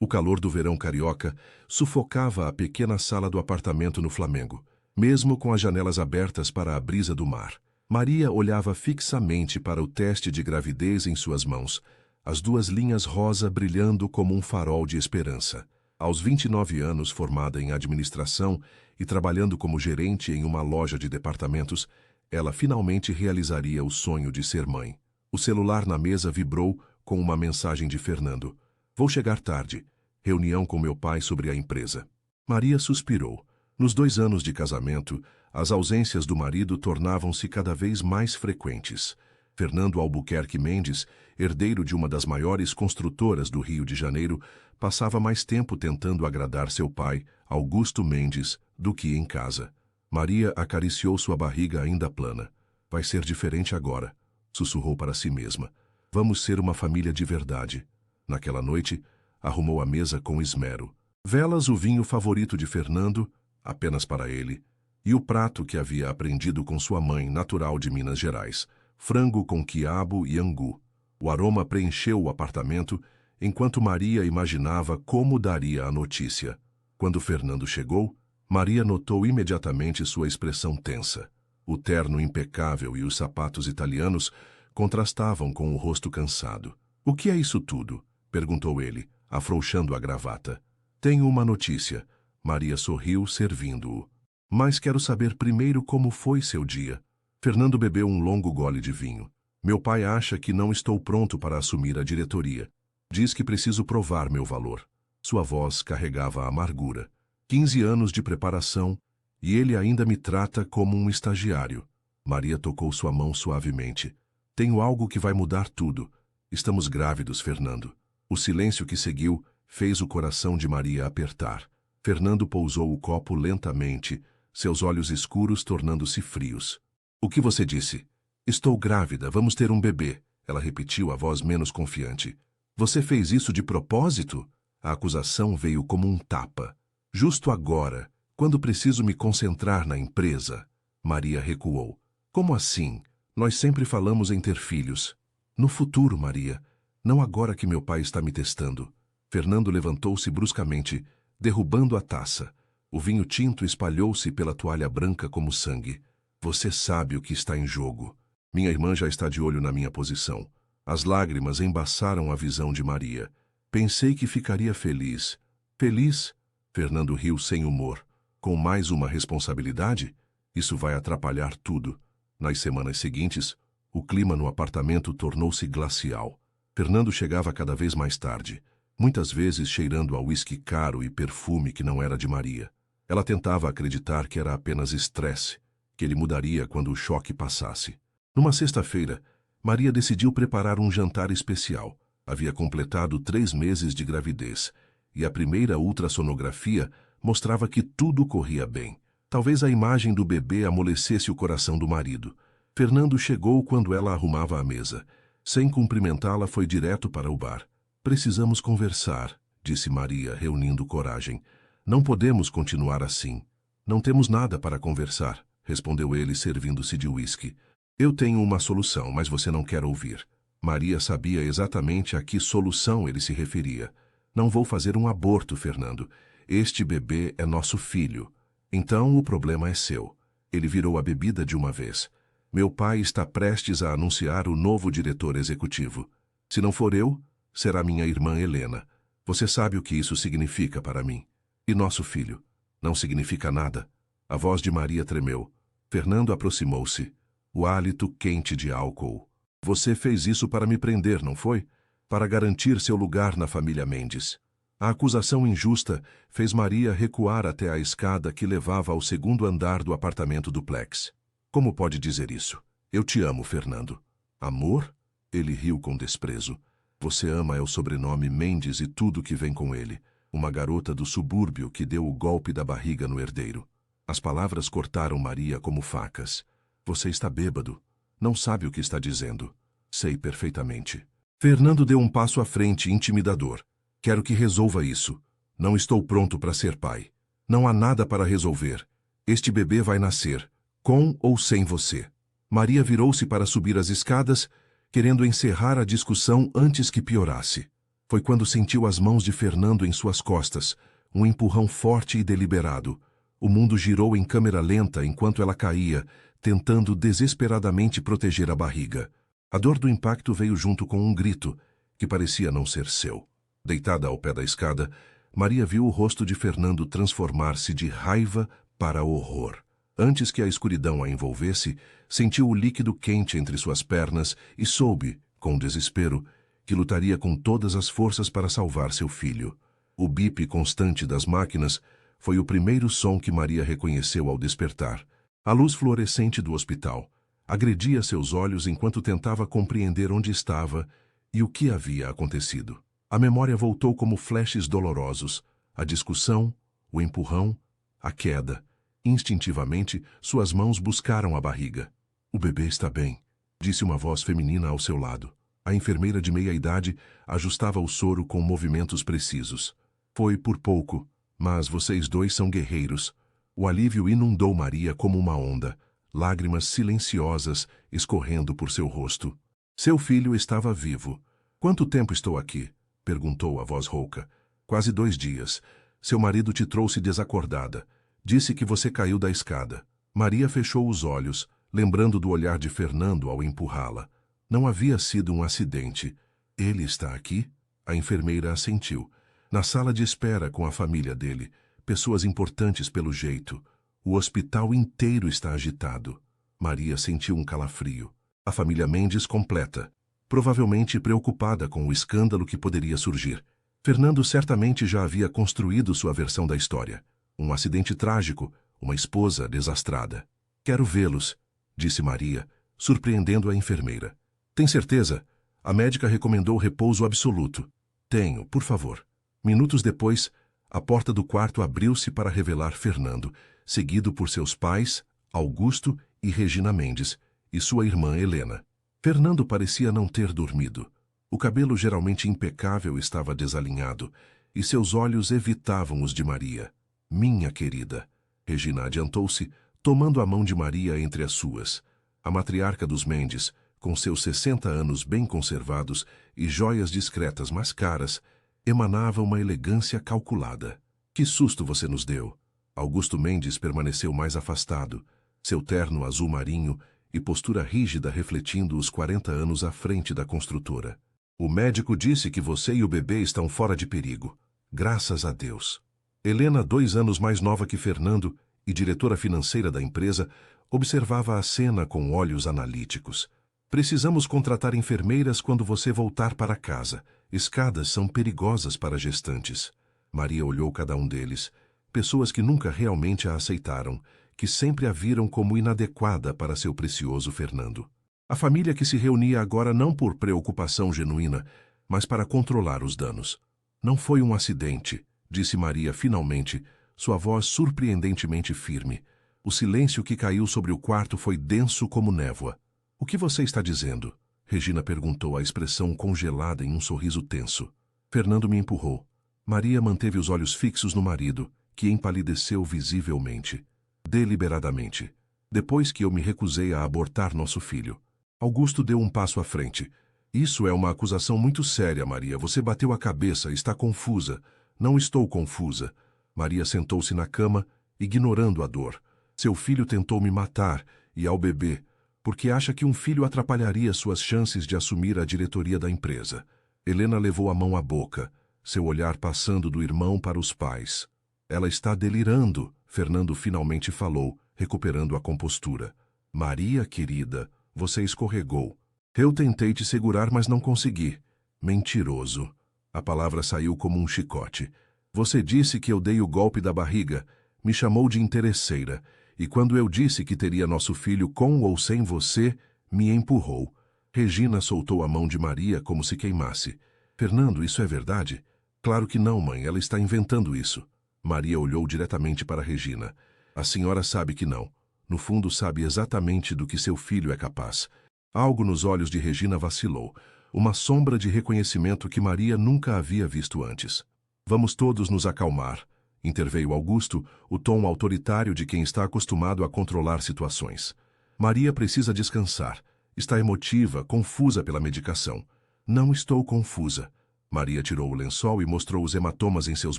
O calor do verão carioca sufocava a pequena sala do apartamento no Flamengo, mesmo com as janelas abertas para a brisa do mar. Maria olhava fixamente para o teste de gravidez em suas mãos, as duas linhas rosa brilhando como um farol de esperança. Aos 29 anos, formada em administração e trabalhando como gerente em uma loja de departamentos, ela finalmente realizaria o sonho de ser mãe. O celular na mesa vibrou com uma mensagem de Fernando. Vou chegar tarde. Reunião com meu pai sobre a empresa. Maria suspirou. Nos 2 anos de casamento, as ausências do marido tornavam-se cada vez mais frequentes. Fernando Albuquerque Mendes, herdeiro de uma das maiores construtoras do Rio de Janeiro, passava mais tempo tentando agradar seu pai, Augusto Mendes, do que em casa. Maria acariciou sua barriga ainda plana. Vai ser diferente agora, sussurrou para si mesma. Vamos ser uma família de verdade. Naquela noite, arrumou a mesa com esmero. Velas o vinho favorito de Fernando, apenas para ele, e o prato que havia aprendido com sua mãe, natural de Minas Gerais, frango com quiabo e angu. O aroma preencheu o apartamento, enquanto Maria imaginava como daria a notícia. Quando Fernando chegou, Maria notou imediatamente sua expressão tensa. O terno impecável e os sapatos italianos contrastavam com o rosto cansado. "O que é isso tudo?" perguntou ele, afrouxando a gravata. "Tenho uma notícia." Maria sorriu, servindo-o. "Mas quero saber primeiro como foi seu dia." Fernando bebeu um longo gole de vinho. "Meu pai acha que não estou pronto para assumir a diretoria. Diz que preciso provar meu valor." Sua voz carregava amargura. 15 anos de preparação, e ele ainda me trata como um estagiário. Maria tocou sua mão suavemente. "Tenho algo que vai mudar tudo. Estamos grávidos, Fernando." O silêncio que seguiu fez o coração de Maria apertar. Fernando pousou o copo lentamente, seus olhos escuros tornando-se frios. "O que você disse?" "Estou grávida, vamos ter um bebê," ela repetiu, a voz menos confiante. "Você fez isso de propósito?" A acusação veio como um tapa. "Justo agora, quando preciso me concentrar na empresa." Maria recuou. "Como assim? Nós sempre falamos em ter filhos." "No futuro, Maria. Não agora que meu pai está me testando." Fernando levantou-se bruscamente, derrubando a taça. O vinho tinto espalhou-se pela toalha branca como sangue. "Você sabe o que está em jogo. Minha irmã já está de olho na minha posição." As lágrimas embaçaram a visão de Maria. "Pensei que ficaria feliz." "Feliz?" Fernando riu sem humor. "Com mais uma responsabilidade? Isso vai atrapalhar tudo." Nas semanas seguintes, o clima no apartamento tornou-se glacial. Fernando chegava cada vez mais tarde, muitas vezes cheirando a uísque caro e perfume que não era de Maria. Ela tentava acreditar que era apenas estresse, que ele mudaria quando o choque passasse. Numa sexta-feira, Maria decidiu preparar um jantar especial. Havia completado 3 meses de gravidez, e a primeira ultrassonografia mostrava que tudo corria bem. Talvez a imagem do bebê amolecesse o coração do marido. Fernando chegou quando ela arrumava a mesa. Sem cumprimentá-la, foi direto para o bar. "Precisamos conversar", disse Maria, reunindo coragem. "Não podemos continuar assim." "Não temos nada para conversar", respondeu ele, servindo-se de uísque. "Eu tenho uma solução, mas você não quer ouvir." Maria sabia exatamente a que solução ele se referia. "Não vou fazer um aborto, Fernando. Este bebê é nosso filho. Então o problema é seu." Ele virou a bebida de uma vez. "Meu pai está prestes a anunciar o novo diretor executivo. Se não for eu, será minha irmã Helena. Você sabe o que isso significa para mim. E nosso filho? Não significa nada." A voz de Maria tremeu. Fernando aproximou-se. O hálito quente de álcool. "Você fez isso para me prender, não foi? Para garantir seu lugar na família Mendes." A acusação injusta fez Maria recuar até a escada que levava ao 2º andar do apartamento duplex. "Como pode dizer isso? Eu te amo, Fernando." "Amor?" Ele riu com desprezo. "Você ama é o sobrenome Mendes e tudo que vem com ele. Uma garota do subúrbio que deu o golpe da barriga no herdeiro." As palavras cortaram Maria como facas. "Você está bêbado. Não sabe o que está dizendo." "Sei perfeitamente." Fernando deu um passo à frente, intimidador. "Quero que resolva isso. Não estou pronto para ser pai. Não há nada para resolver. Este bebê vai nascer, com ou sem você." Maria virou-se para subir as escadas, querendo encerrar a discussão antes que piorasse. Foi quando sentiu as mãos de Fernando em suas costas, um empurrão forte e deliberado. O mundo girou em câmera lenta enquanto ela caía, tentando desesperadamente proteger a barriga. A dor do impacto veio junto com um grito, que parecia não ser seu. Deitada ao pé da escada, Maria viu o rosto de Fernando transformar-se de raiva para horror. Antes que a escuridão a envolvesse, sentiu o líquido quente entre suas pernas e soube, com desespero, que lutaria com todas as forças para salvar seu filho. O bip constante das máquinas foi o primeiro som que Maria reconheceu ao despertar. A luz fluorescente do hospital agredia seus olhos enquanto tentava compreender onde estava e o que havia acontecido. A memória voltou como flashes dolorosos, a discussão, o empurrão, a queda. Instintivamente, suas mãos buscaram a barriga. "O bebê está bem", disse uma voz feminina ao seu lado. A enfermeira de meia-idade ajustava o soro com movimentos precisos. "Foi por pouco, mas vocês dois são guerreiros." O alívio inundou Maria como uma onda, lágrimas silenciosas escorrendo por seu rosto. Seu filho estava vivo. "Quanto tempo estou aqui?" perguntou a voz rouca. "Quase 2 dias. Seu marido te trouxe desacordada. Disse que você caiu da escada." Maria fechou os olhos, lembrando do olhar de Fernando ao empurrá-la. Não havia sido um acidente. "Ele está aqui?" A enfermeira assentiu. "Na sala de espera com a família dele. Pessoas importantes pelo jeito. O hospital inteiro está agitado." Maria sentiu um calafrio. A família Mendes completa, provavelmente preocupada com o escândalo que poderia surgir. Fernando certamente já havia construído sua versão da história. Um acidente trágico, uma esposa desastrada. "Quero vê-los", disse Maria, surpreendendo a enfermeira. "Tem certeza?" A médica recomendou repouso absoluto. "Tenho, por favor." Minutos depois, a porta do quarto abriu-se para revelar Fernando, seguido por seus pais, Augusto e Regina Mendes, e sua irmã Helena. Fernando parecia não ter dormido. O cabelo geralmente impecável estava desalinhado, e seus olhos evitavam os de Maria. "Minha querida." Regina adiantou-se, tomando a mão de Maria entre as suas. A matriarca dos Mendes, com seus 60 anos bem conservados e joias discretas mas caras, emanava uma elegância calculada. "Que susto você nos deu." Augusto Mendes permaneceu mais afastado, seu terno azul marinho e postura rígida refletindo os 40 anos à frente da construtora. "O médico disse que você e o bebê estão fora de perigo. Graças a Deus." Helena, 2 anos mais nova que Fernando e diretora financeira da empresa, observava a cena com olhos analíticos. "Precisamos contratar enfermeiras quando você voltar para casa. Escadas são perigosas para gestantes." Maria olhou cada um deles. Pessoas que nunca realmente a aceitaram, que sempre a viram como inadequada para seu precioso Fernando. A família que se reunia agora não por preocupação genuína, mas para controlar os danos. "Não foi um acidente", disse Maria finalmente, sua voz surpreendentemente firme. O silêncio que caiu sobre o quarto foi denso como névoa. "O que você está dizendo?" Regina perguntou, a expressão congelada em um sorriso tenso. "Fernando me empurrou." Maria manteve os olhos fixos no marido, que empalideceu visivelmente. "Deliberadamente. Depois que eu me recusei a abortar nosso filho." Augusto deu um passo à frente. "Isso é uma acusação muito séria, Maria. Você bateu a cabeça, está confusa." "Não estou confusa." Maria sentou-se na cama, ignorando a dor. "Seu filho tentou me matar, e ao bebê, porque acha que um filho atrapalharia suas chances de assumir a diretoria da empresa." Helena levou a mão à boca, seu olhar passando do irmão para os pais. "Ela está delirando", Fernando finalmente falou, recuperando a compostura. "Maria, querida, você escorregou. Eu tentei te segurar, mas não consegui." "Mentiroso." A palavra saiu como um chicote. "Você disse que eu dei o golpe da barriga, me chamou de interesseira, e quando eu disse que teria nosso filho com ou sem você, me empurrou." Regina soltou a mão de Maria como se queimasse. "Fernando, isso é verdade?" "Claro que não, mãe, ela está inventando isso." Maria olhou diretamente para Regina. "A senhora sabe que não. No fundo sabe exatamente do que seu filho é capaz." Algo nos olhos de Regina vacilou, uma sombra de reconhecimento que Maria nunca havia visto antes. "Vamos todos nos acalmar", interveio Augusto, o tom autoritário de quem está acostumado a controlar situações. "Maria precisa descansar. Está emotiva, confusa pela medicação." "Não estou confusa." Maria tirou o lençol e mostrou os hematomas em seus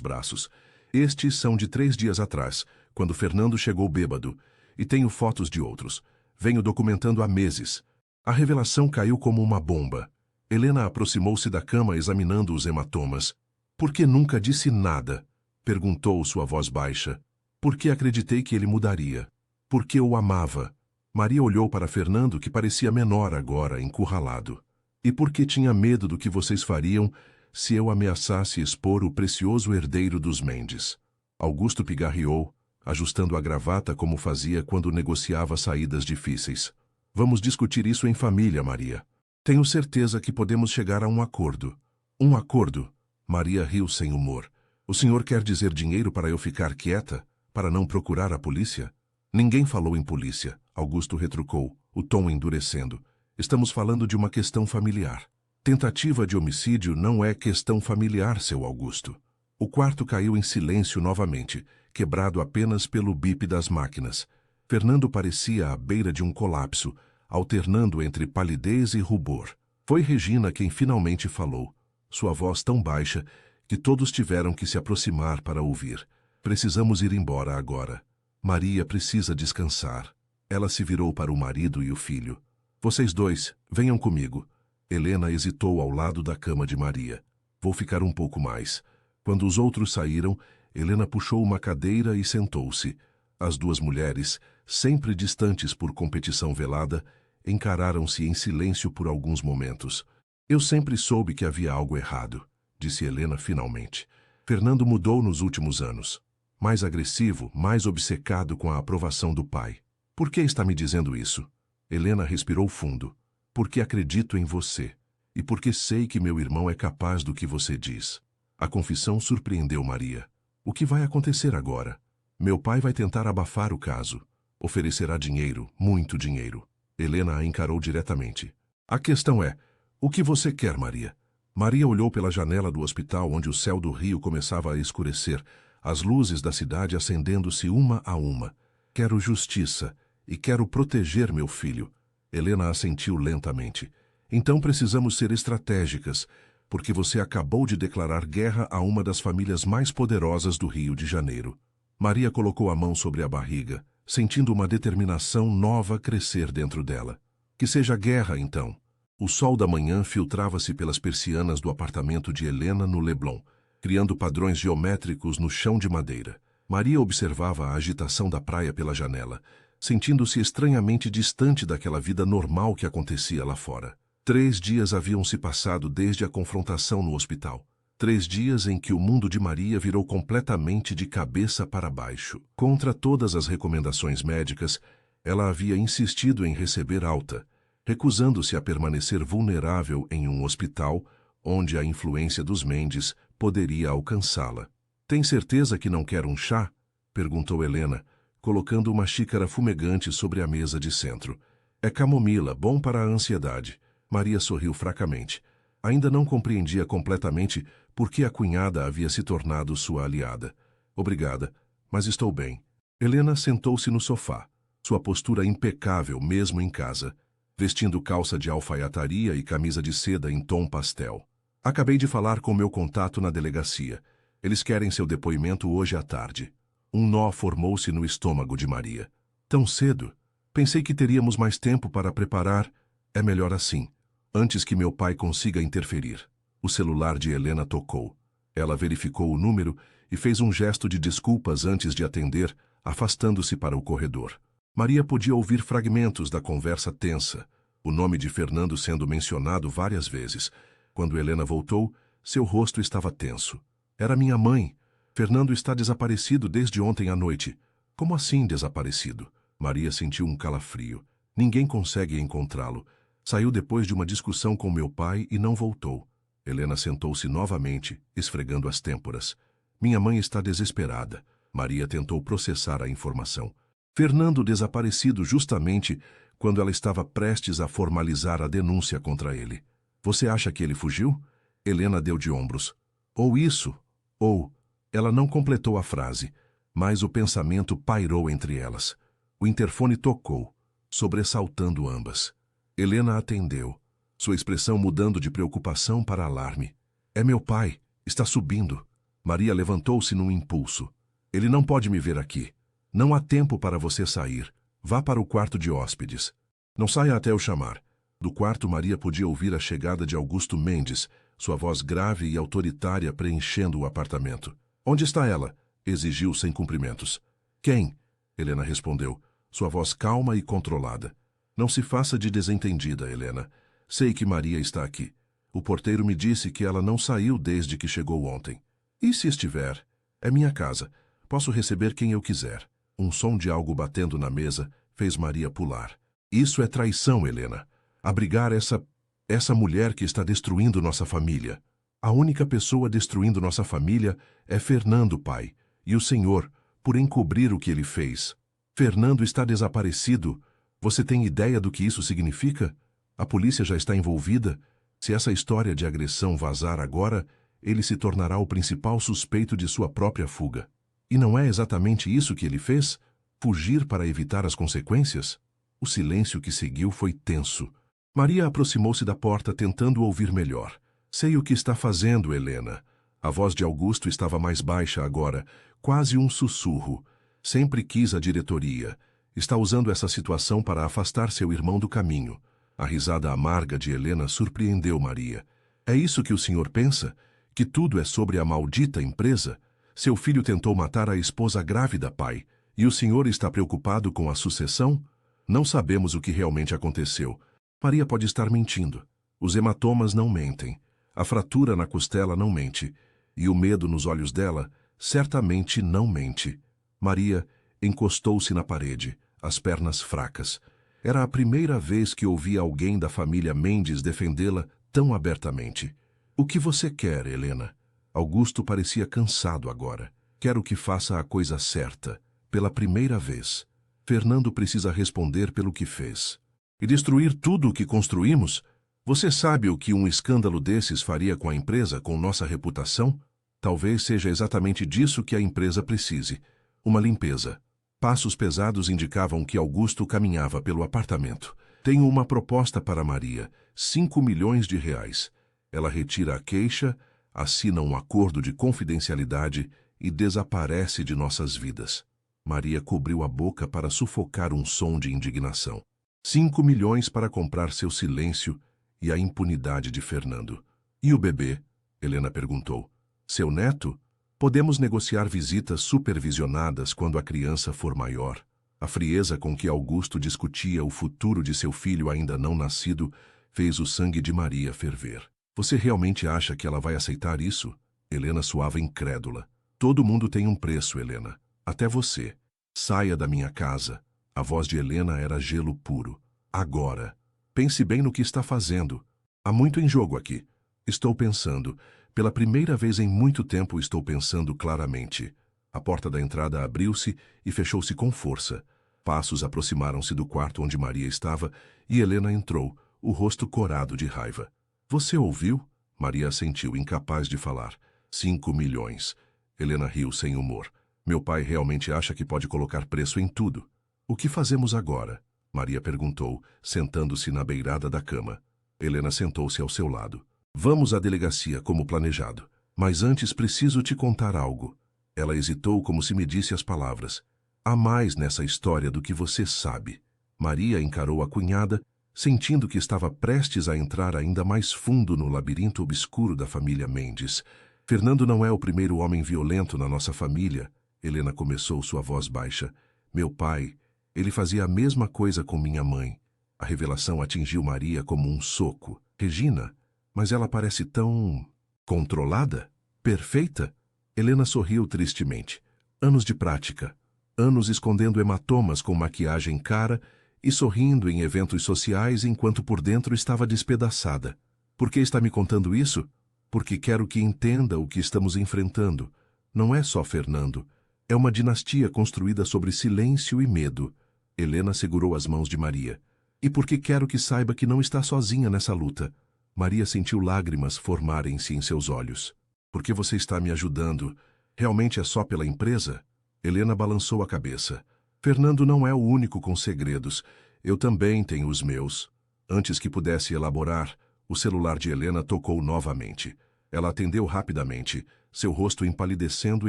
braços. Estes são de 3 dias atrás, quando Fernando chegou bêbado, e tenho fotos de outros. Venho documentando há meses. A revelação caiu como uma bomba. Helena aproximou-se da cama examinando os hematomas. Por que nunca disse nada? Perguntou sua voz baixa. Porque acreditei que ele mudaria. Porque o amava. Maria olhou para Fernando, que parecia menor agora, encurralado. E porque tinha medo do que vocês fariam se eu ameaçasse expor o precioso herdeiro dos Mendes. Augusto pigarreou, ajustando a gravata como fazia quando negociava saídas difíceis. Vamos discutir isso em família, Maria. Tenho certeza que podemos chegar a um acordo. Um acordo? Maria riu sem humor. O senhor quer dizer dinheiro para eu ficar quieta? Para não procurar a polícia? Ninguém falou em polícia, Augusto retrucou, o tom endurecendo. Estamos falando de uma questão familiar. Tentativa de homicídio não é questão familiar, seu Augusto. O quarto caiu em silêncio novamente, quebrado apenas pelo bip das máquinas. Fernando parecia à beira de um colapso, alternando entre palidez e rubor. Foi Regina quem finalmente falou, sua voz tão baixa que todos tiveram que se aproximar para ouvir. Precisamos ir embora agora. Maria precisa descansar. Ela se virou para o marido e o filho. Vocês dois, venham comigo. Helena hesitou ao lado da cama de Maria. Vou ficar um pouco mais. Quando os outros saíram, Helena puxou uma cadeira e sentou-se. As duas mulheres, sempre distantes por competição velada, encararam-se em silêncio por alguns momentos. Eu sempre soube que havia algo errado, disse Helena finalmente. Fernando mudou nos últimos anos. Mais agressivo, mais obcecado com a aprovação do pai. Por que está me dizendo isso? Helena respirou fundo. Porque acredito em você. E porque sei que meu irmão é capaz do que você diz. A confissão surpreendeu Maria. O que vai acontecer agora? Meu pai vai tentar abafar o caso. Oferecerá dinheiro, muito dinheiro. Helena a encarou diretamente. A questão é, o que você quer, Maria? Maria olhou pela janela do hospital onde o céu do rio começava a escurecer, as luzes da cidade acendendo-se uma a uma. Quero justiça e quero proteger meu filho. Helena assentiu lentamente. Então precisamos ser estratégicas, porque você acabou de declarar guerra a uma das famílias mais poderosas do Rio de Janeiro. Maria colocou a mão sobre a barriga, sentindo uma determinação nova crescer dentro dela. Que seja guerra, então. O sol da manhã filtrava-se pelas persianas do apartamento de Helena no Leblon, criando padrões geométricos no chão de madeira. Maria observava a agitação da praia pela janela, sentindo-se estranhamente distante daquela vida normal que acontecia lá fora. 3 dias haviam se passado desde a confrontação no hospital. 3 dias em que o mundo de Maria virou completamente de cabeça para baixo. Contra todas as recomendações médicas, ela havia insistido em receber alta, recusando-se a permanecer vulnerável em um hospital onde a influência dos Mendes poderia alcançá-la. Tem certeza que não quer um chá? Perguntou Helena, colocando uma xícara fumegante sobre a mesa de centro. É camomila, bom para a ansiedade. Maria sorriu fracamente. Ainda não compreendia completamente por que a cunhada havia se tornado sua aliada. Obrigada, mas estou bem. Helena sentou-se no sofá, sua postura impecável mesmo em casa, vestindo calça de alfaiataria e camisa de seda em tom pastel. Acabei de falar com meu contato na delegacia. Eles querem seu depoimento hoje à tarde. Um nó formou-se no estômago de Maria. Tão cedo? Pensei que teríamos mais tempo para preparar. É melhor assim, antes que meu pai consiga interferir. O celular de Helena tocou. Ela verificou o número e fez um gesto de desculpas antes de atender, afastando-se para o corredor. Maria podia ouvir fragmentos da conversa tensa, o nome de Fernando sendo mencionado várias vezes. Quando Helena voltou, seu rosto estava tenso. Era minha mãe. Fernando está desaparecido desde ontem à noite. Como assim desaparecido? Maria sentiu um calafrio. Ninguém consegue encontrá-lo. Saiu depois de uma discussão com meu pai e não voltou. Helena sentou-se novamente, esfregando as têmporas. Minha mãe está desesperada. Maria tentou processar a informação. Fernando desaparecido justamente quando ela estava prestes a formalizar a denúncia contra ele. Você acha que ele fugiu? Helena deu de ombros. Ou isso, ou... Ela não completou a frase, mas o pensamento pairou entre elas. O interfone tocou, sobressaltando ambas. Helena atendeu, sua expressão mudando de preocupação para alarme. É meu pai. Está subindo. Maria levantou-se num impulso. Ele não pode me ver aqui. Não há tempo para você sair. Vá para o quarto de hóspedes. Não saia até eu chamar. Do quarto, Maria podia ouvir a chegada de Augusto Mendes, sua voz grave e autoritária preenchendo o apartamento. Onde está ela? Exigiu sem cumprimentos. Quem? Helena respondeu, sua voz calma e controlada. Não se faça de desentendida, Helena. Sei que Maria está aqui. O porteiro me disse que ela não saiu desde que chegou ontem. E se estiver? É minha casa. Posso receber quem eu quiser. Um som de algo batendo na mesa fez Maria pular. Isso é traição, Helena. Abrigar essa mulher que está destruindo nossa família. A única pessoa destruindo nossa família é Fernando, pai. E o senhor, por encobrir o que ele fez. Fernando está desaparecido. Você tem ideia do que isso significa? A polícia já está envolvida. Se essa história de agressão vazar agora, ele se tornará o principal suspeito de sua própria fuga. E não é exatamente isso que ele fez? Fugir para evitar as consequências? O silêncio que seguiu foi tenso. Maria aproximou-se da porta tentando ouvir melhor. Sei o que está fazendo, Helena. A voz de Augusto estava mais baixa agora, quase um sussurro. Sempre quis a diretoria. Está usando essa situação para afastar seu irmão do caminho. A risada amarga de Helena surpreendeu Maria. É isso que o senhor pensa? Que tudo é sobre a maldita empresa? Seu filho tentou matar a esposa grávida, pai. E o senhor está preocupado com a sucessão? Não sabemos o que realmente aconteceu. Maria pode estar mentindo. Os hematomas não mentem. A fratura na costela não mente. E o medo nos olhos dela certamente não mente. Maria encostou-se na parede, as pernas fracas. Era a primeira vez que ouvia alguém da família Mendes defendê-la tão abertamente. O que você quer, Helena? Augusto parecia cansado agora. Quero que faça a coisa certa, pela primeira vez. Fernando precisa responder pelo que fez. E destruir tudo o que construímos? Você sabe o que um escândalo desses faria com a empresa, com nossa reputação? Talvez seja exatamente disso que a empresa precise. Uma limpeza. Passos pesados indicavam que Augusto caminhava pelo apartamento. Tenho uma proposta para Maria. 5 milhões de reais. Ela retira a queixa, assina um acordo de confidencialidade e desaparece de nossas vidas. Maria cobriu a boca para sufocar um som de indignação. 5 milhões para comprar seu silêncio e a impunidade de Fernando. E o bebê? Helena perguntou. Seu neto? Podemos negociar visitas supervisionadas quando a criança for maior. A frieza com que Augusto discutia o futuro de seu filho ainda não nascido fez o sangue de Maria ferver. Você realmente acha que ela vai aceitar isso? Helena soava incrédula. Todo mundo tem um preço, Helena. Até você. Saia da minha casa. A voz de Helena era gelo puro. Agora. Pense bem no que está fazendo. Há muito em jogo aqui. Estou pensando. Pela primeira vez em muito tempo estou pensando claramente. A porta da entrada abriu-se e fechou-se com força. Passos aproximaram-se do quarto onde Maria estava e Helena entrou, o rosto corado de raiva. Você ouviu? Maria assentiu, incapaz de falar. 5 milhões. Helena riu sem humor. Meu pai realmente acha que pode colocar preço em tudo. O que fazemos agora? Maria perguntou, sentando-se na beirada da cama. Helena sentou-se ao seu lado. Vamos à delegacia, como planejado. Mas antes preciso te contar algo. Ela hesitou como se medisse as palavras. Há mais nessa história do que você sabe. Maria encarou a cunhada, sentindo que estava prestes a entrar ainda mais fundo no labirinto obscuro da família Mendes. Fernando não é o primeiro homem violento na nossa família. Helena começou, sua voz baixa. Meu pai, ele fazia a mesma coisa com minha mãe. A revelação atingiu Maria como um soco. Regina, mas ela parece tão... controlada? Perfeita? Helena sorriu tristemente. Anos de prática. Anos escondendo hematomas com maquiagem cara e sorrindo em eventos sociais enquanto por dentro estava despedaçada. Por que está me contando isso? Porque quero que entenda o que estamos enfrentando. Não é só Fernando. É uma dinastia construída sobre silêncio e medo. Helena segurou as mãos de Maria. E porque quero que saiba que não está sozinha nessa luta. Maria sentiu lágrimas formarem-se em seus olhos. Porque você está me ajudando. Realmente é só pela empresa? Helena balançou a cabeça. Fernando não é o único com segredos. Eu também tenho os meus. Antes que pudesse elaborar, o celular de Helena tocou novamente. Ela atendeu rapidamente, seu rosto empalidecendo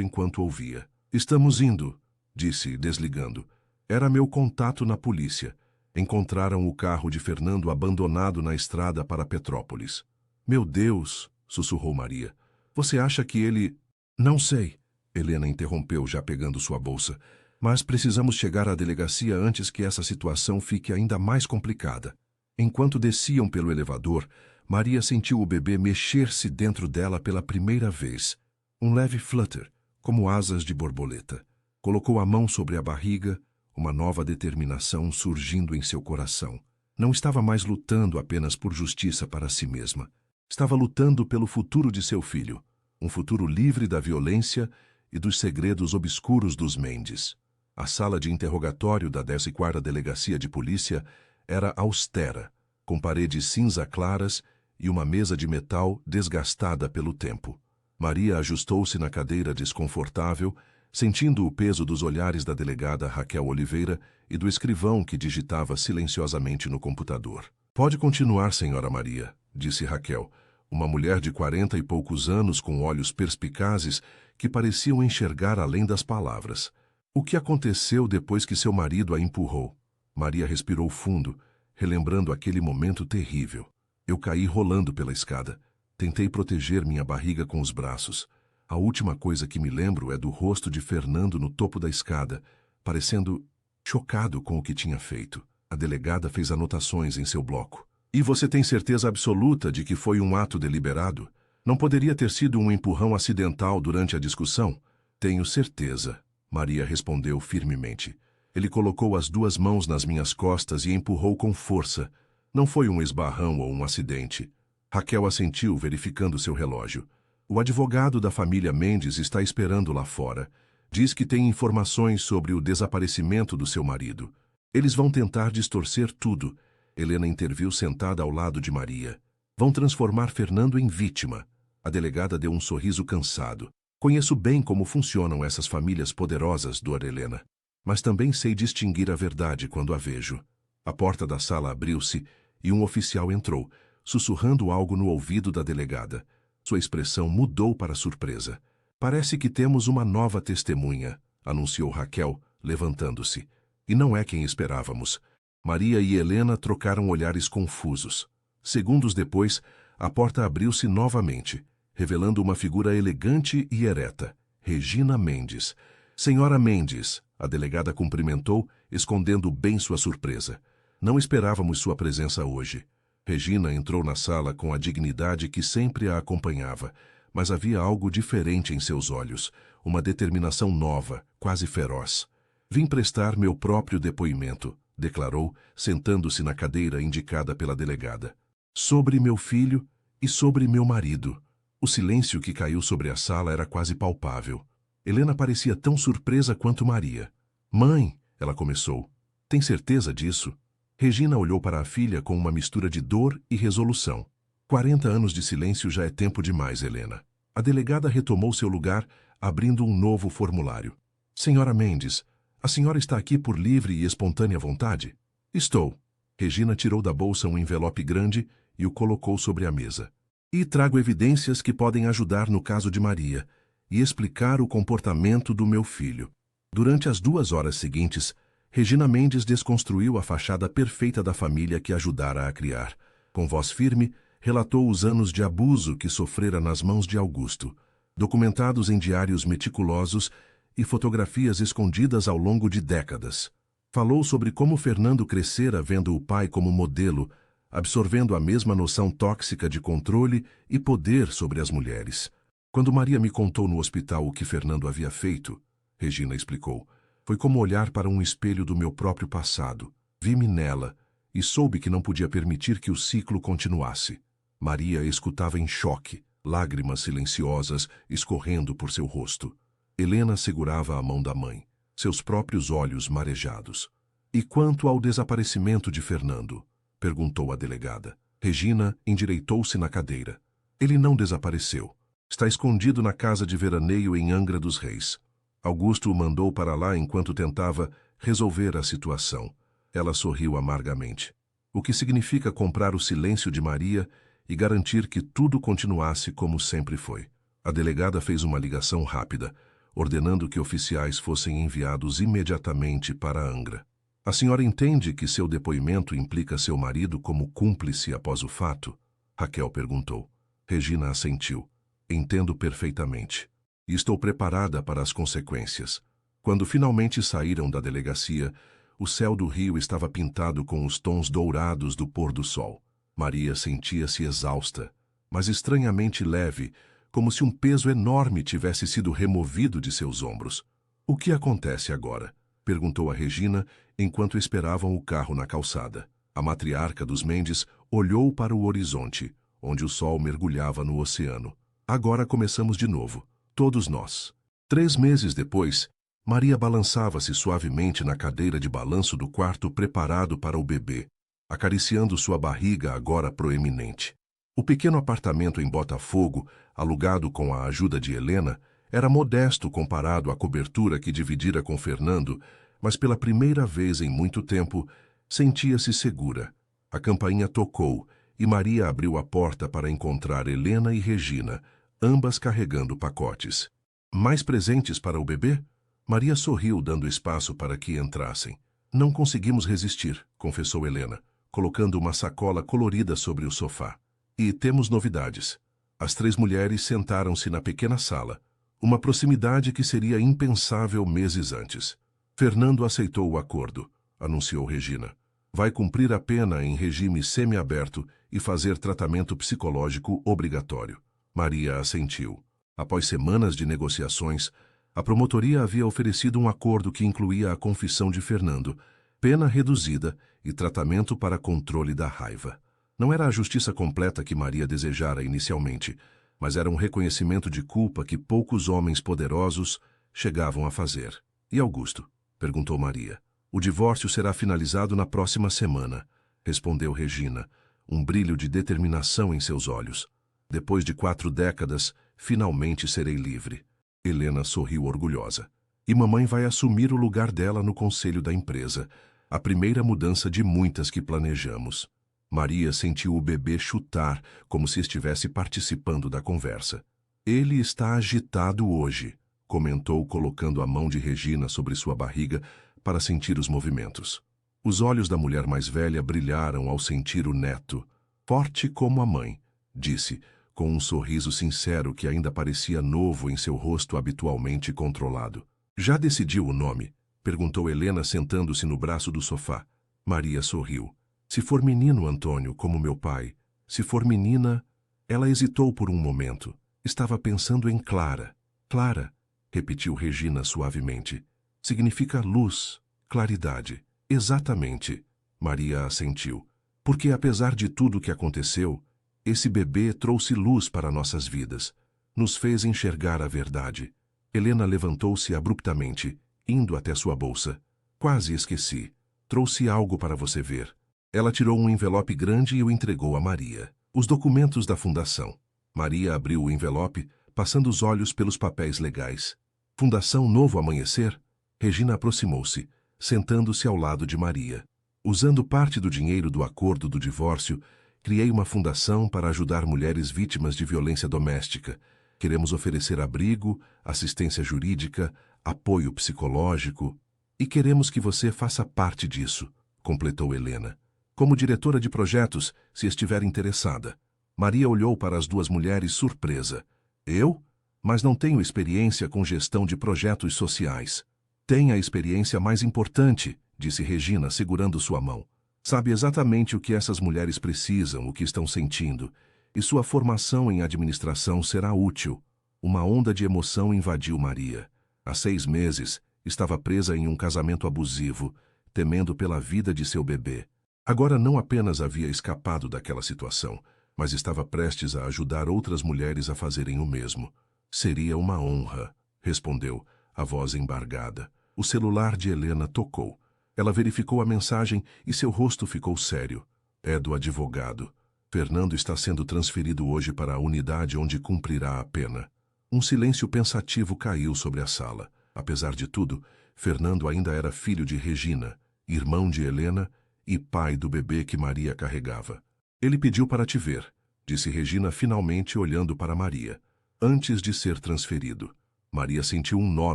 enquanto ouvia. Estamos indo, disse, desligando. Era meu contato na polícia. Encontraram o carro de Fernando abandonado na estrada para Petrópolis. Meu Deus, sussurrou Maria. Você acha que ele... Não sei, Helena interrompeu, já pegando sua bolsa. Mas precisamos chegar à delegacia antes que essa situação fique ainda mais complicada. Enquanto desciam pelo elevador, Maria sentiu o bebê mexer-se dentro dela pela primeira vez. Um leve flutter, como asas de borboleta. Colocou a mão sobre a barriga, uma nova determinação surgindo em seu coração. Não estava mais lutando apenas por justiça para si mesma. Estava lutando pelo futuro de seu filho, um futuro livre da violência e dos segredos obscuros dos Mendes. A sala de interrogatório da 14ª Delegacia de Polícia era austera, com paredes cinza claras e uma mesa de metal desgastada pelo tempo. Maria ajustou-se na cadeira desconfortável, sentindo o peso dos olhares da delegada Raquel Oliveira e do escrivão que digitava silenciosamente no computador. Pode continuar, senhora Maria, disse Raquel, uma mulher de 40 e poucos anos com olhos perspicazes que pareciam enxergar além das palavras. O que aconteceu depois que seu marido a empurrou? Maria respirou fundo, relembrando aquele momento terrível. Eu caí rolando pela escada. Tentei proteger minha barriga com os braços. A última coisa que me lembro é do rosto de Fernando no topo da escada, parecendo chocado com o que tinha feito. A delegada fez anotações em seu bloco. E você tem certeza absoluta de que foi um ato deliberado? Não poderia ter sido um empurrão acidental durante a discussão? Tenho certeza, Maria respondeu firmemente. Ele colocou as duas mãos nas minhas costas e empurrou com força. Não foi um esbarrão ou um acidente. Raquel assentiu, verificando seu relógio. O advogado da família Mendes está esperando lá fora. Diz que tem informações sobre o desaparecimento do seu marido. Eles vão tentar distorcer tudo. Helena interviu sentada ao lado de Maria. Vão transformar Fernando em vítima. A delegada deu um sorriso cansado. Conheço bem como funcionam essas famílias poderosas, Dora Helena. Mas também sei distinguir a verdade quando a vejo. A porta da sala abriu-se e um oficial entrou, sussurrando algo no ouvido da delegada. Sua expressão mudou para surpresa. Parece que temos uma nova testemunha, anunciou Raquel, levantando-se. E não é quem esperávamos. Maria e Helena trocaram olhares confusos. Segundos depois, a porta abriu-se novamente, revelando uma figura elegante e ereta. Regina Mendes. Senhora Mendes, a delegada cumprimentou, escondendo bem sua surpresa. Não esperávamos sua presença hoje. Regina entrou na sala com a dignidade que sempre a acompanhava, mas havia algo diferente em seus olhos, uma determinação nova, quase feroz. Vim prestar meu próprio depoimento, declarou, sentando-se na cadeira indicada pela delegada. Sobre meu filho e sobre meu marido. O silêncio que caiu sobre a sala era quase palpável. Helena parecia tão surpresa quanto Maria. Mãe, ela começou. Tem certeza disso? Regina olhou para a filha com uma mistura de dor e resolução. 40 anos de silêncio já é tempo demais, Helena. A delegada retomou seu lugar, abrindo um novo formulário. Senhora Mendes, a senhora está aqui por livre e espontânea vontade? Estou. Regina tirou da bolsa um envelope grande e o colocou sobre a mesa. E trago evidências que podem ajudar no caso de Maria e explicar o comportamento do meu filho. Durante as 2 horas seguintes, Regina Mendes desconstruiu a fachada perfeita da família que ajudara a criar. Com voz firme, relatou os anos de abuso que sofrera nas mãos de Augusto, documentados em diários meticulosos e fotografias escondidas ao longo de décadas. Falou sobre como Fernando crescera vendo o pai como modelo, absorvendo a mesma noção tóxica de controle e poder sobre as mulheres. Quando Maria me contou no hospital o que Fernando havia feito, Regina explicou, foi como olhar para um espelho do meu próprio passado. Vi-me nela e soube que não podia permitir que o ciclo continuasse. Maria escutava em choque, lágrimas silenciosas escorrendo por seu rosto. Helena segurava a mão da mãe, seus próprios olhos marejados. E quanto ao desaparecimento de Fernando? Perguntou a delegada. Regina endireitou-se na cadeira. Ele não desapareceu. Está escondido na casa de veraneio em Angra dos Reis. Augusto o mandou para lá enquanto tentava resolver a situação. Ela sorriu amargamente. O que significa comprar o silêncio de Maria e garantir que tudo continuasse como sempre foi. A delegada fez uma ligação rápida, ordenando que oficiais fossem enviados imediatamente para Angra. A senhora entende que seu depoimento implica seu marido como cúmplice após o fato? Raquel perguntou. Regina assentiu. Entendo perfeitamente. E estou preparada para as consequências. Quando finalmente saíram da delegacia, o céu do rio estava pintado com os tons dourados do pôr do sol. Maria sentia-se exausta, mas estranhamente leve, como se um peso enorme tivesse sido removido de seus ombros. O que acontece agora? Perguntou a Regina, enquanto esperavam o carro na calçada. A matriarca dos Mendes olhou para o horizonte, onde o sol mergulhava no oceano. Agora começamos de novo, todos nós. 3 meses depois, Maria balançava-se suavemente na cadeira de balanço do quarto preparado para o bebê, acariciando sua barriga agora proeminente. O pequeno apartamento em Botafogo, alugado com a ajuda de Helena, era modesto comparado à cobertura que dividira com Fernando, mas pela primeira vez em muito tempo, sentia-se segura. A campainha tocou e Maria abriu a porta para encontrar Helena e Regina, ambas carregando pacotes. Mais presentes para o bebê? Maria sorriu, dando espaço para que entrassem. Não conseguimos resistir, confessou Helena, colocando uma sacola colorida sobre o sofá. E temos novidades. As 3 mulheres sentaram-se na pequena sala, uma proximidade que seria impensável meses antes. Fernando aceitou o acordo, anunciou Regina. Vai cumprir a pena em regime semiaberto e fazer tratamento psicológico obrigatório. Maria assentiu. Após semanas de negociações, a promotoria havia oferecido um acordo que incluía a confissão de Fernando, pena reduzida e tratamento para controle da raiva. Não era a justiça completa que Maria desejara inicialmente, mas era um reconhecimento de culpa que poucos homens poderosos chegavam a fazer. E Augusto? Perguntou Maria. O divórcio será finalizado na próxima semana, respondeu Regina, um brilho de determinação em seus olhos. Depois de 4 décadas, finalmente serei livre. Helena sorriu orgulhosa. E mamãe vai assumir o lugar dela no conselho da empresa, a primeira mudança de muitas que planejamos. Maria sentiu o bebê chutar, como se estivesse participando da conversa. Ele está agitado hoje, comentou colocando a mão de Regina sobre sua barriga para sentir os movimentos. Os olhos da mulher mais velha brilharam ao sentir o neto. Forte como a mãe, disse, com um sorriso sincero que ainda parecia novo em seu rosto habitualmente controlado. Já decidiu o nome? Perguntou Helena sentando-se no braço do sofá. Maria sorriu. Se for menino, Antônio, como meu pai. Se for menina... Ela hesitou por um momento. Estava pensando em Clara. Clara, repetiu Regina suavemente. Significa luz, claridade. Exatamente. Maria assentiu. Porque apesar de tudo o que aconteceu, esse bebê trouxe luz para nossas vidas. Nos fez enxergar a verdade. Helena levantou-se abruptamente, indo até sua bolsa. Quase esqueci. Trouxe algo para você ver. Ela tirou um envelope grande e o entregou a Maria. Os documentos da fundação. Maria abriu o envelope, passando os olhos pelos papéis legais. Fundação Novo Amanhecer? Regina aproximou-se, sentando-se ao lado de Maria. Usando parte do dinheiro do acordo do divórcio, criei uma fundação para ajudar mulheres vítimas de violência doméstica. Queremos oferecer abrigo, assistência jurídica, apoio psicológico e queremos que você faça parte disso, completou Helena. Como diretora de projetos, se estiver interessada. Maria olhou para as 2 mulheres surpresa. Eu? Mas não tenho experiência com gestão de projetos sociais. Tem a experiência mais importante, disse Regina, segurando sua mão. Sabe exatamente o que essas mulheres precisam, o que estão sentindo, e sua formação em administração será útil. Uma onda de emoção invadiu Maria. Há 6 meses, estava presa em um casamento abusivo, temendo pela vida de seu bebê. Agora não apenas havia escapado daquela situação, mas estava prestes a ajudar outras mulheres a fazerem o mesmo. Seria uma honra, respondeu, a voz embargada. O celular de Helena tocou. Ela verificou a mensagem e seu rosto ficou sério. É do advogado. Fernando está sendo transferido hoje para a unidade onde cumprirá a pena. Um silêncio pensativo caiu sobre a sala. Apesar de tudo, Fernando ainda era filho de Regina, irmão de Helena e pai do bebê que Maria carregava. Ele pediu para te ver. disse Regina finalmente olhando para Maria. Antes de ser transferido. Maria sentiu um nó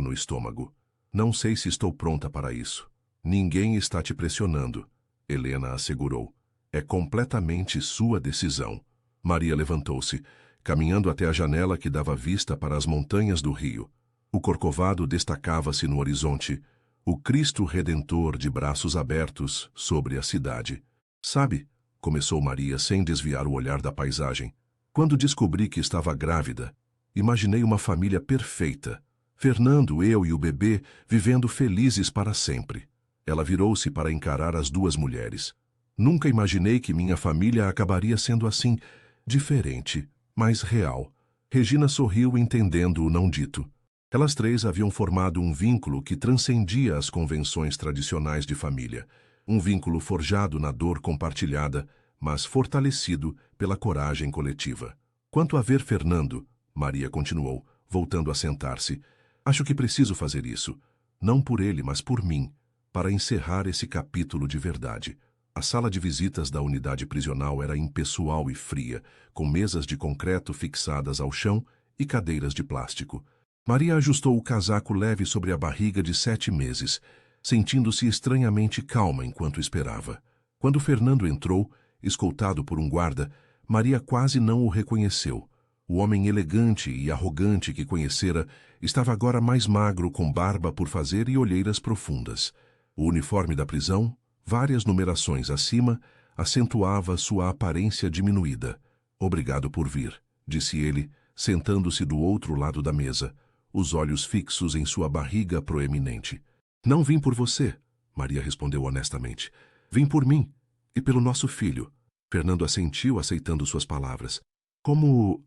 no estômago. Não sei se estou pronta para isso. Ninguém está te pressionando, Helena assegurou. É completamente sua decisão. Maria levantou-se, caminhando até a janela que dava vista para as montanhas do rio. O Corcovado destacava-se no horizonte, o Cristo Redentor de braços abertos sobre a cidade. Sabe, começou Maria sem desviar o olhar da paisagem. Quando descobri que estava grávida, imaginei uma família perfeita. Fernando, eu e o bebê vivendo felizes para sempre. Ela virou-se para encarar as duas mulheres. Nunca imaginei que minha família acabaria sendo assim, diferente, mas real. Regina sorriu entendendo o não dito. Elas três haviam formado um vínculo que transcendia as convenções tradicionais de família. Um vínculo forjado na dor compartilhada, mas fortalecido pela coragem coletiva. Quanto a ver Fernando, Maria continuou, voltando a sentar-se, acho que preciso fazer isso. Não por ele, mas por mim, para encerrar esse capítulo de verdade. A sala de visitas da unidade prisional era impessoal e fria, com mesas de concreto fixadas ao chão e cadeiras de plástico. Maria ajustou o casaco leve sobre a barriga de 7 meses, sentindo-se estranhamente calma enquanto esperava. Quando Fernando entrou, escoltado por um guarda, Maria quase não o reconheceu. O homem elegante e arrogante que conhecera estava agora mais magro, com barba por fazer e olheiras profundas. O uniforme da prisão, várias numerações acima, acentuava sua aparência diminuída. Obrigado por vir, disse ele, sentando-se do outro lado da mesa, os olhos fixos em sua barriga proeminente. Não vim por você, Maria respondeu honestamente. Vim por mim e pelo nosso filho. Fernando assentiu, aceitando suas palavras. Como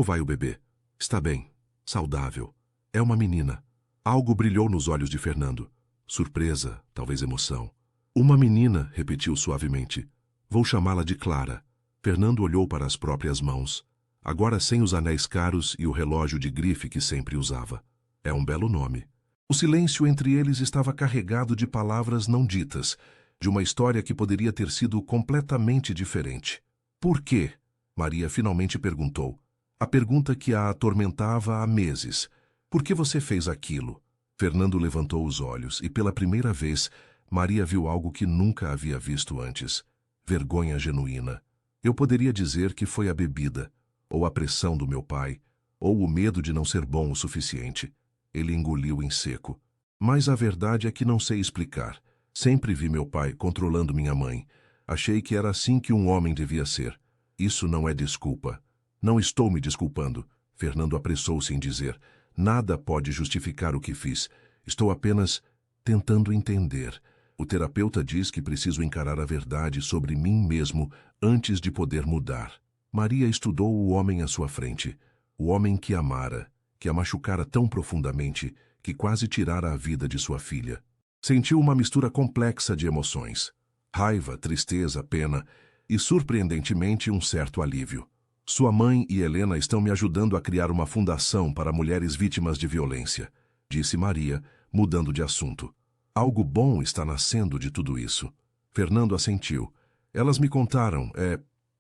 vai o bebê? Está bem, saudável. É uma menina. Algo brilhou nos olhos de Fernando. Surpresa, talvez emoção. Uma menina, repetiu suavemente. Vou chamá-la de Clara. Fernando olhou para as próprias mãos, agora sem os anéis caros e o relógio de grife que sempre usava. É um belo nome. O silêncio entre eles estava carregado de palavras não ditas, de uma história que poderia ter sido completamente diferente. Por quê? Maria finalmente perguntou. A pergunta que a atormentava há meses. Por que você fez aquilo? Fernando levantou os olhos e, pela primeira vez, Maria viu algo que nunca havia visto antes. Vergonha genuína. Eu poderia dizer que foi a bebida, ou a pressão do meu pai, ou o medo de não ser bom o suficiente. Ele engoliu em seco. Mas a verdade é que não sei explicar. Sempre vi meu pai controlando minha mãe. Achei que era assim que um homem devia ser. Isso não é desculpa. Não estou me desculpando. Fernando apressou-se em dizer. Nada pode justificar o que fiz. Estou apenas tentando entender. O terapeuta diz que preciso encarar a verdade sobre mim mesmo antes de poder mudar. Maria estudou o homem à sua frente. O homem que amara, que a machucara tão profundamente que quase tirara a vida de sua filha. Sentiu uma mistura complexa de emoções. Raiva, tristeza, pena e, surpreendentemente, um certo alívio. Sua mãe e Helena estão me ajudando a criar uma fundação para mulheres vítimas de violência, disse Maria, mudando de assunto. Algo bom está nascendo de tudo isso. Fernando assentiu. Elas me contaram,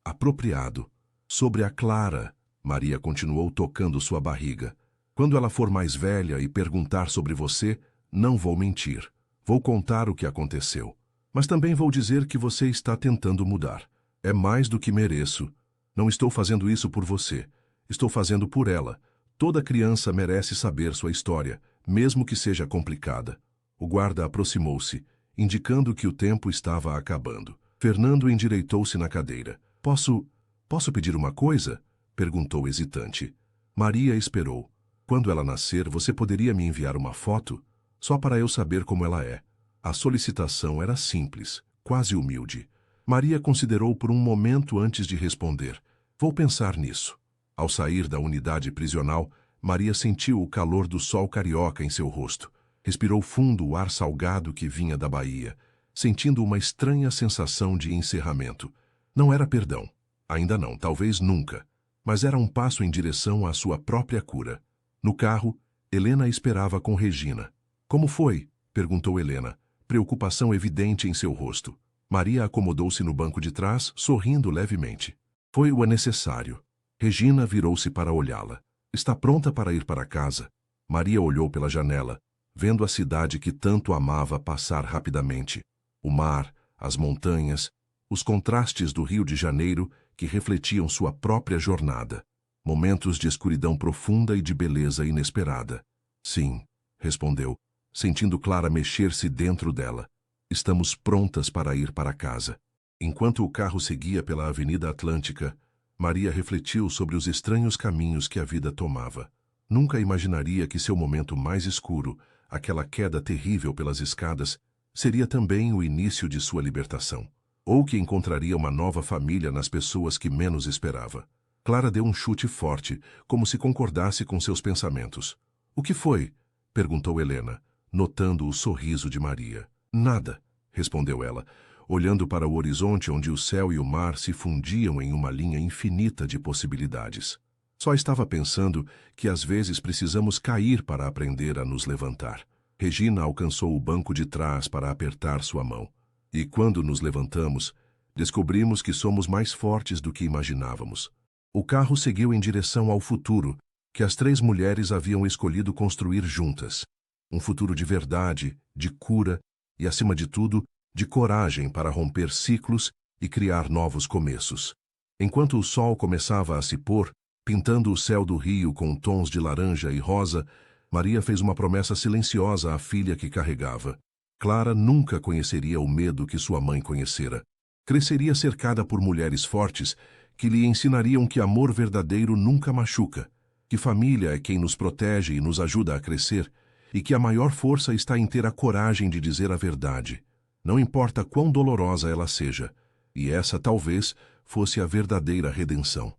apropriado. Sobre a Clara, Maria continuou tocando sua barriga. Quando ela for mais velha e perguntar sobre você, não vou mentir. Vou contar o que aconteceu. Mas também vou dizer que você está tentando mudar. É mais do que mereço. Não estou fazendo isso por você. Estou fazendo por ela. Toda criança merece saber sua história, mesmo que seja complicada. O guarda aproximou-se, indicando que o tempo estava acabando. Fernando endireitou-se na cadeira. Posso pedir uma coisa? Perguntou hesitante. Maria esperou. Quando ela nascer, você poderia me enviar uma foto? Só para eu saber como ela é. A solicitação era simples, quase humilde. Maria considerou por um momento antes de responder. Vou pensar nisso. Ao sair da unidade prisional, Maria sentiu o calor do sol carioca em seu rosto. Respirou fundo o ar salgado que vinha da Bahia, sentindo uma estranha sensação de encerramento. Não era perdão. Ainda não, talvez nunca. Mas era um passo em direção à sua própria cura. No carro, Helena esperava com Regina. Como foi? Perguntou Helena, preocupação evidente em seu rosto. Maria acomodou-se no banco de trás, sorrindo levemente. Foi o necessário. Regina virou-se para olhá-la. Está pronta para ir para casa? Maria olhou pela janela, vendo a cidade que tanto amava passar rapidamente. O mar, as montanhas, os contrastes do Rio de Janeiro que refletiam sua própria jornada. Momentos de escuridão profunda e de beleza inesperada. Sim, respondeu, sentindo Clara mexer-se dentro dela. Estamos prontas para ir para casa. Enquanto o carro seguia pela Avenida Atlântica, Maria refletiu sobre os estranhos caminhos que a vida tomava. Nunca imaginaria que seu momento mais escuro, aquela queda terrível pelas escadas, seria também o início de sua libertação. Ou que encontraria uma nova família nas pessoas que menos esperava. Clara deu um chute forte, como se concordasse com seus pensamentos. O que foi? Perguntou Helena, notando o sorriso de Maria. Nada, respondeu ela, olhando para o horizonte onde o céu e o mar se fundiam em uma linha infinita de possibilidades. Só estava pensando que às vezes precisamos cair para aprender a nos levantar. Regina alcançou o banco de trás para apertar sua mão. E quando nos levantamos, descobrimos que somos mais fortes do que imaginávamos. O carro seguiu em direção ao futuro que as três mulheres haviam escolhido construir juntas. Um futuro de verdade, de cura e, acima de tudo, de coragem para romper ciclos e criar novos começos. Enquanto o sol começava a se pôr, pintando o céu do rio com tons de laranja e rosa, Maria fez uma promessa silenciosa à filha que carregava. Clara nunca conheceria o medo que sua mãe conhecera. Cresceria cercada por mulheres fortes que lhe ensinariam que amor verdadeiro nunca machuca, que família é quem nos protege e nos ajuda a crescer, e que a maior força está em ter a coragem de dizer a verdade, não importa quão dolorosa ela seja, e essa talvez fosse a verdadeira redenção.